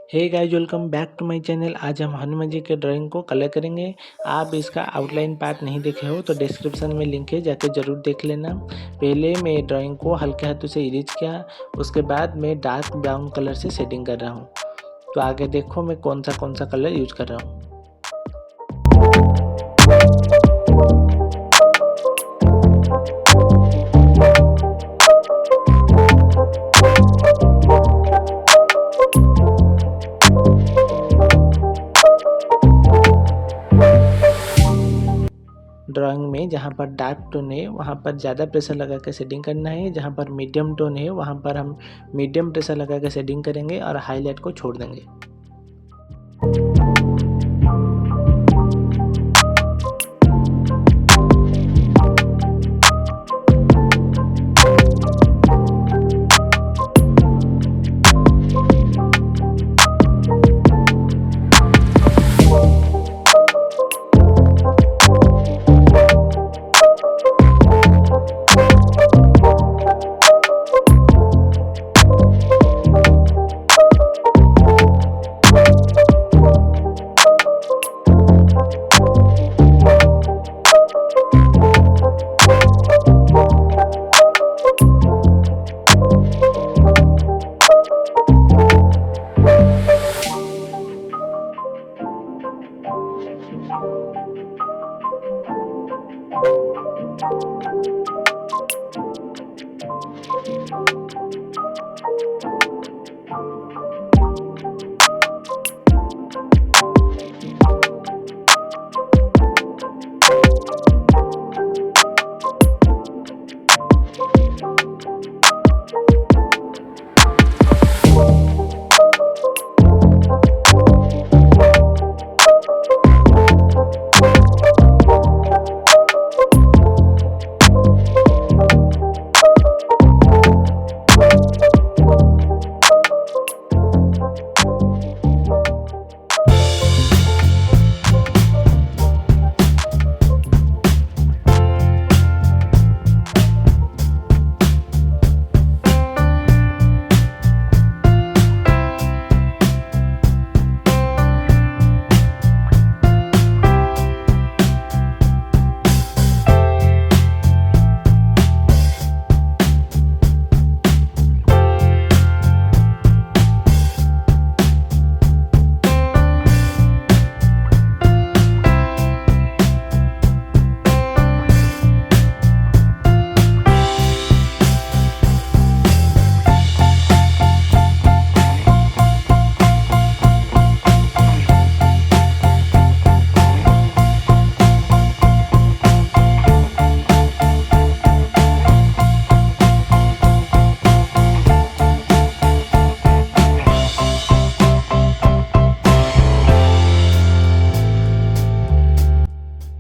Hey guys, welcome back to my channel. आज हम हनुमान जी के ड्राइंग को कलर करेंगे। आप इसका आउटलाइन पार्ट नहीं देखे हो तो डिस्क्रिप्शन में लिंक है, जाके ज़रूर देख लेना। पहले मैं ड्राइंग को हल्के हाथों से इरेज किया, उसके बाद मैं डार्क ब्राउन कलर से शेडिंग कर रहा हूँ। तो आगे देखो मैं कौन सा कलर यूज कर रहा हूँ। ड्राइंग में जहाँ पर डार्क टोन है वहाँ पर ज़्यादा प्रेशर लगा कर शेडिंग करना है, जहाँ पर मीडियम टोन है वहाँ पर हम मीडियम प्रेशर लगा कर शेडिंग करेंगे और हाईलाइट को छोड़ देंगे।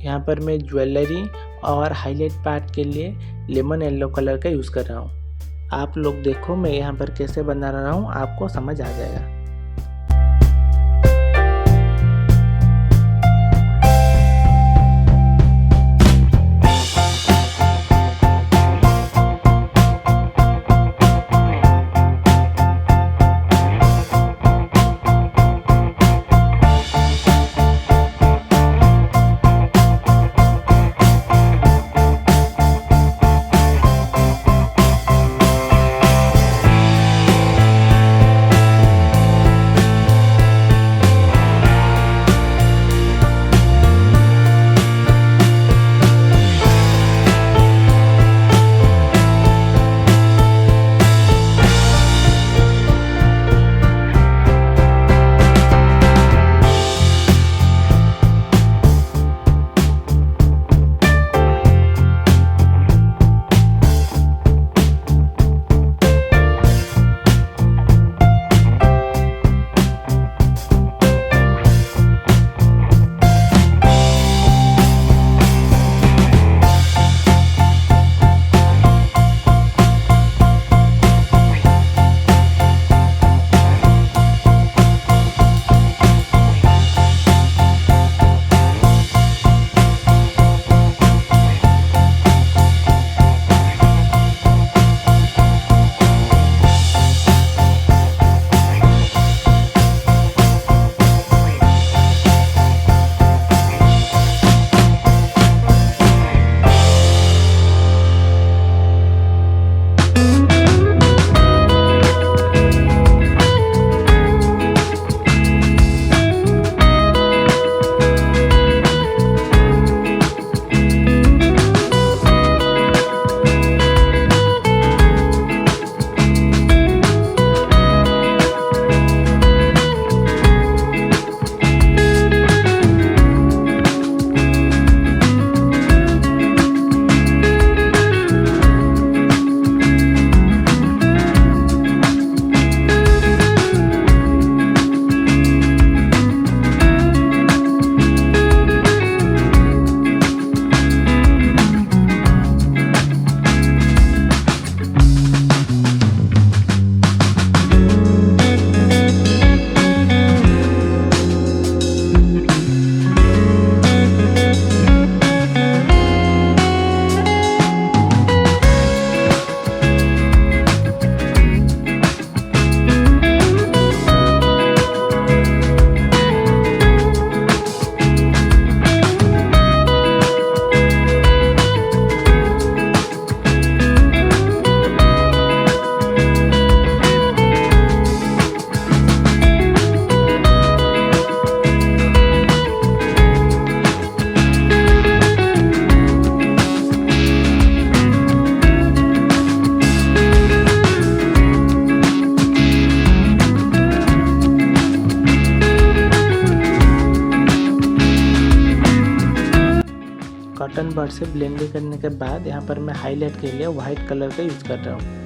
यहाँ पर मैं ज्वेलरी और हाईलाइट पार्ट के लिए लेमन येलो कलर का यूज़ कर रहा हूँ। आप लोग देखो मैं यहाँ पर कैसे बना रहा हूँ, आपको समझ आ जाएगा। कॉटन बड से ब्लेंडिंग करने के बाद यहाँ पर मैं हाईलाइट के लिए वाइट कलर का यूज़ कर रहा हूँ।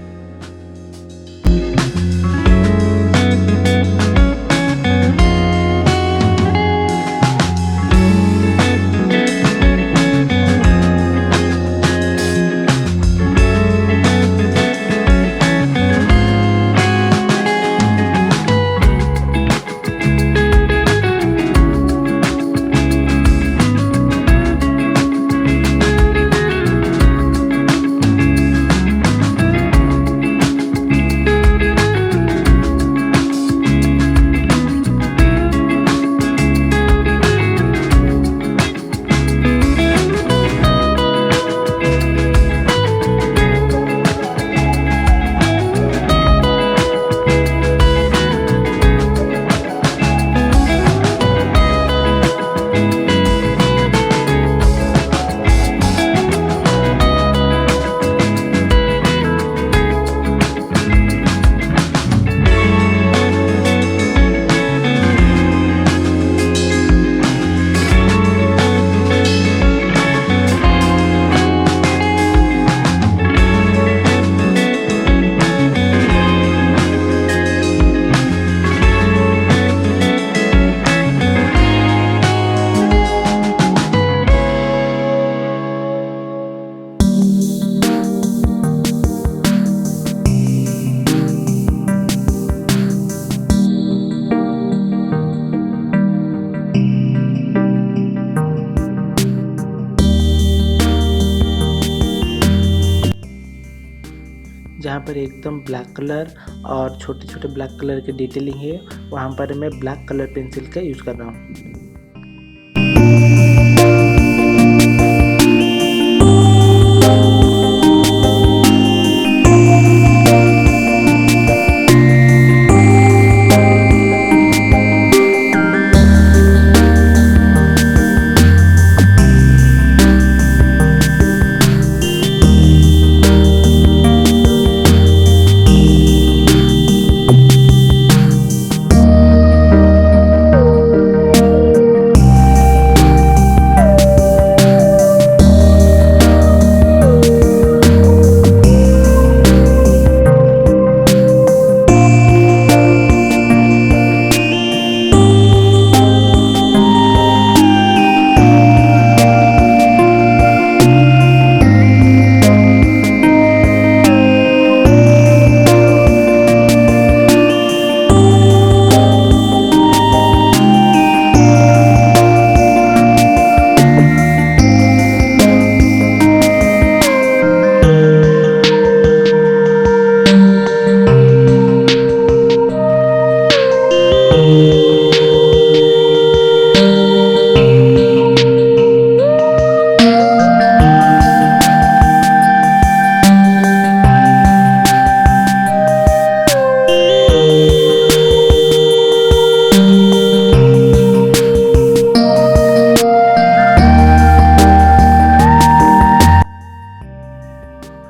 जहाँ पर एकदम ब्लैक कलर और छोटे छोटे ब्लैक कलर की डिटेलिंग है, वहाँ पर मैं ब्लैक कलर पेंसिल का यूज़ कर रहा हूँ।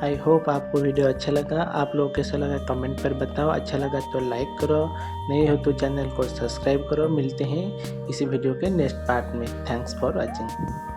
आई होप आपको वीडियो अच्छा लगा। आप लोगों को कैसा लगा कमेंट पर बताओ। अच्छा लगा तो लाइक करो, नहीं हो तो चैनल को सब्सक्राइब करो। मिलते हैं इसी वीडियो के नेक्स्ट पार्ट में। Thanks for watching.